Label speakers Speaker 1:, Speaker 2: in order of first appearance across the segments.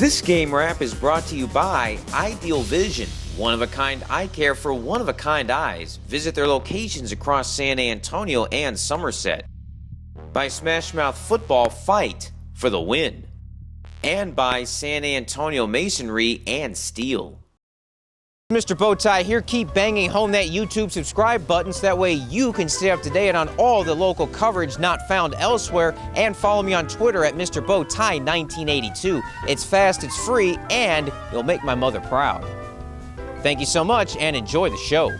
Speaker 1: This game wrap is brought to you by Ideal Vision, one-of-a-kind eye care for one-of-a-kind eyes. Visit their locations across San Antonio and Somerset. By Smash Mouth Football, fight for the win. And by San Antonio Masonry and Steel. Mr. Bowtie here. Keep banging home that YouTube subscribe button so that way you can stay up to date on all the local coverage not found elsewhere, and follow me on Twitter at Mr. Bowtie 1982. It's fast, it's free, and you'll make my mother proud. Thank you so much and enjoy the show.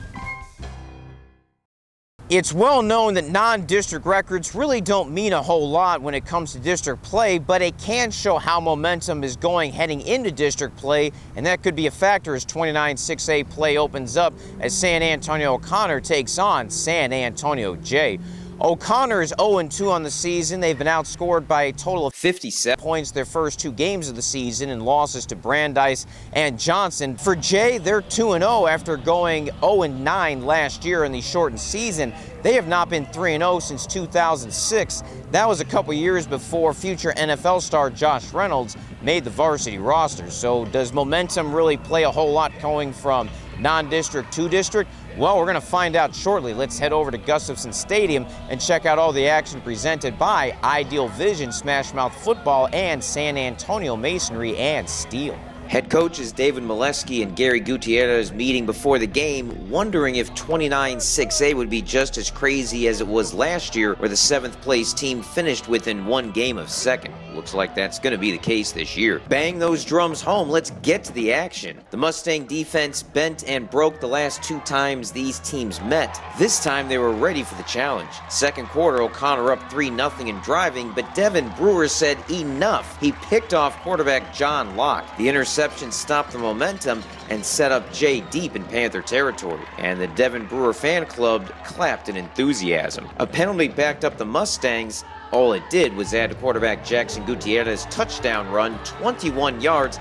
Speaker 1: It's well known that non-district records really don't mean a whole lot when it comes to district play, but it can show how momentum is going heading into district play, and that could be a factor as 29-6A play opens up as San Antonio OConnor takes on San Antonio J. OConnor is 0-2 on the season. They've been outscored by a total of 57 points their first two games of the season in losses to Brandeis and Johnson. For Jay, they're 2-0 after going 0-9 last year in the shortened season. They have not been 3-0 since 2006. That was a couple years before future NFL star Josh Reynolds made the varsity roster. So does momentum really play a whole lot going from non-district to district? Well, we're going to find out shortly. Let's head over to Gustafson Stadium and check out all the action presented by Ideal Vision, Smash Mouth Football, and San Antonio Masonry and Steel. Head coaches David Molesky and Gary Gutierrez meeting before the game, wondering if 29-6A would be just as crazy as it was last year, where the 7th place team finished within one game of second. Looks like that's going to be the case this year. Bang those drums home, let's get to the action. The Mustang defense bent and broke the last two times these teams met. This time they were ready for the challenge. Second quarter, OConnor up 3-0 and driving, but Devin Brewer said enough. He picked off quarterback John Locke. The interception stopped the momentum and set up Jay deep in Panther territory, and the Devin Brewer fan club clapped in enthusiasm. A penalty backed up the Mustangs. All it did was add to quarterback Jackson Gutierrez's touchdown run, 21 yards,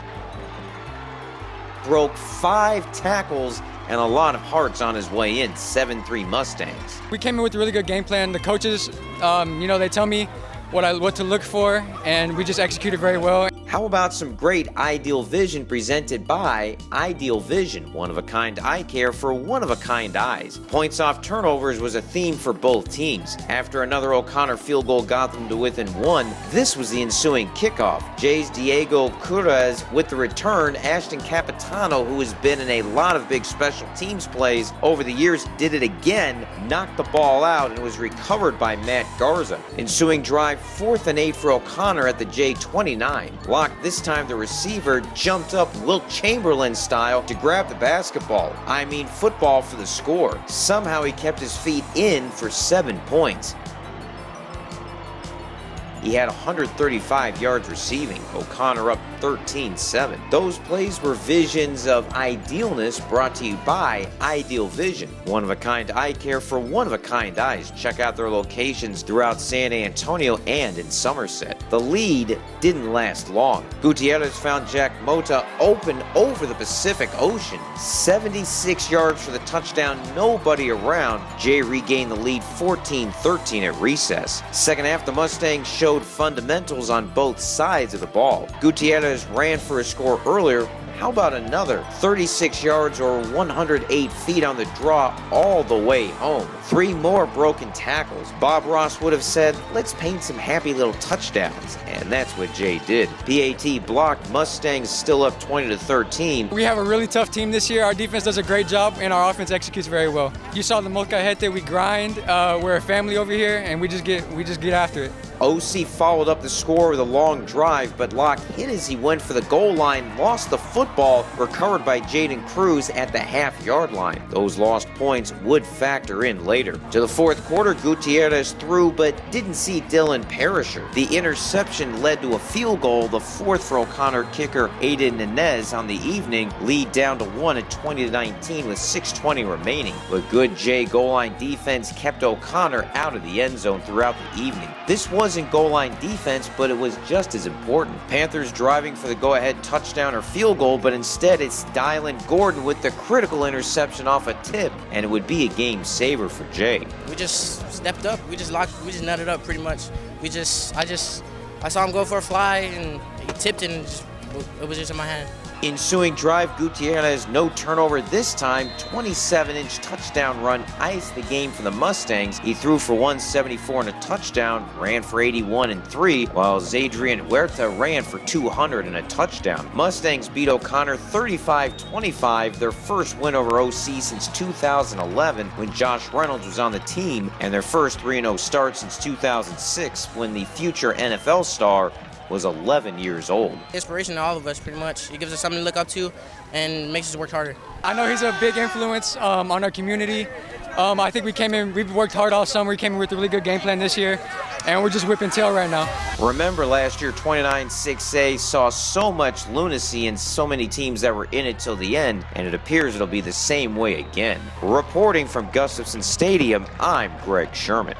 Speaker 1: broke 5 tackles, and a lot of hearts on his way in, 7-3 Mustangs.
Speaker 2: We came in with a really good game plan. The coaches, they tell me what to look for, and we just executed very well.
Speaker 1: How about some great Ideal Vision presented by Ideal Vision, one-of-a-kind eye care for one-of-a-kind eyes. Points off turnovers was a theme for both teams. After another OConnor field goal got them to within one, this was the ensuing kickoff. Jay's Diego Curez with the return. Ashton Capitano, who has been in a lot of big special teams plays over the years, did it again, knocked the ball out, and was recovered by Matt Garza. Ensuing drive, 4th and 8 for OConnor at the J29. Locke, this time the receiver, jumped up Wilt Chamberlain style to grab the basketball. I mean football for the score. Somehow he kept his feet in for 7 points. He had 135 yards receiving. OConnor up 13-7. Those plays were visions of idealness brought to you by Ideal Vision, one-of-a-kind eye care for one-of-a-kind eyes. Check out their locations throughout San Antonio and in Somerset. The lead didn't last long. Gutierrez found Jack Mota open over the Pacific Ocean. 76 yards for the touchdown, nobody around. Jay regained the lead 14-13 at recess. Second half, the Mustangs showed fundamentals on both sides of the ball. Gutierrez ran for a score earlier. How about another 36 yards or 108 feet on the draw all the way home? 3 more broken tackles. Bob Ross would have said, let's paint some happy little touchdowns. And that's what Jay did. PAT blocked. Mustangs still up 20-13.
Speaker 2: We have a really tough team this year. Our defense does a great job, and our offense executes very well. You saw the Molcajete, we grind. We're a family over here, and we just get after it.
Speaker 1: OC followed up the score with a long drive, but Locke hit as he went for the goal line, lost the football, recovered by Jaden Cruz at the half-yard line. Those lost points would factor in later. To the fourth quarter, Gutierrez threw but didn't see Dylan Perisher. The interception led to a field goal, the 4th for OConnor kicker Aiden Nanez on the evening. Lead down to 1 at 20-19 with 6:20 remaining. But good Jay goal line defense kept OConnor out of the end zone throughout the evening. This wasn't goal line defense, but it was just as important. Panthers driving for the go-ahead touchdown or field goal, but instead it's Dylan Gordon with the critical interception off a tip, and it would be a game saver for Jay.
Speaker 3: We just stepped up. We just nutted up pretty much. I saw him go for a fly, and he tipped it and just it was just in my hand.
Speaker 1: Ensuing drive, Gutierrez no turnover this time, 27-inch touchdown run iced the game for the Mustangs. He threw for 174 and a touchdown, ran for 81 and 3, while Xadrian Huerta ran for 200 and a touchdown. Mustangs beat OConnor 35-25, their first win over OC since 2011 when Josh Reynolds was on the team, and their first 3-0 start since 2006 when the future NFL star was 11 years old.
Speaker 3: Inspiration to all of us, pretty much. It gives us something to look up to and makes us work harder.
Speaker 2: I know he's a big influence on our community. I think we've worked hard all summer. We came in with a really good game plan this year, and we're just whipping tail right now.
Speaker 1: Remember last year, 29-6A saw so much lunacy and so many teams that were in it till the end, and it appears it'll be the same way again. Reporting from Gustafson Stadium, I'm Greg Sherman.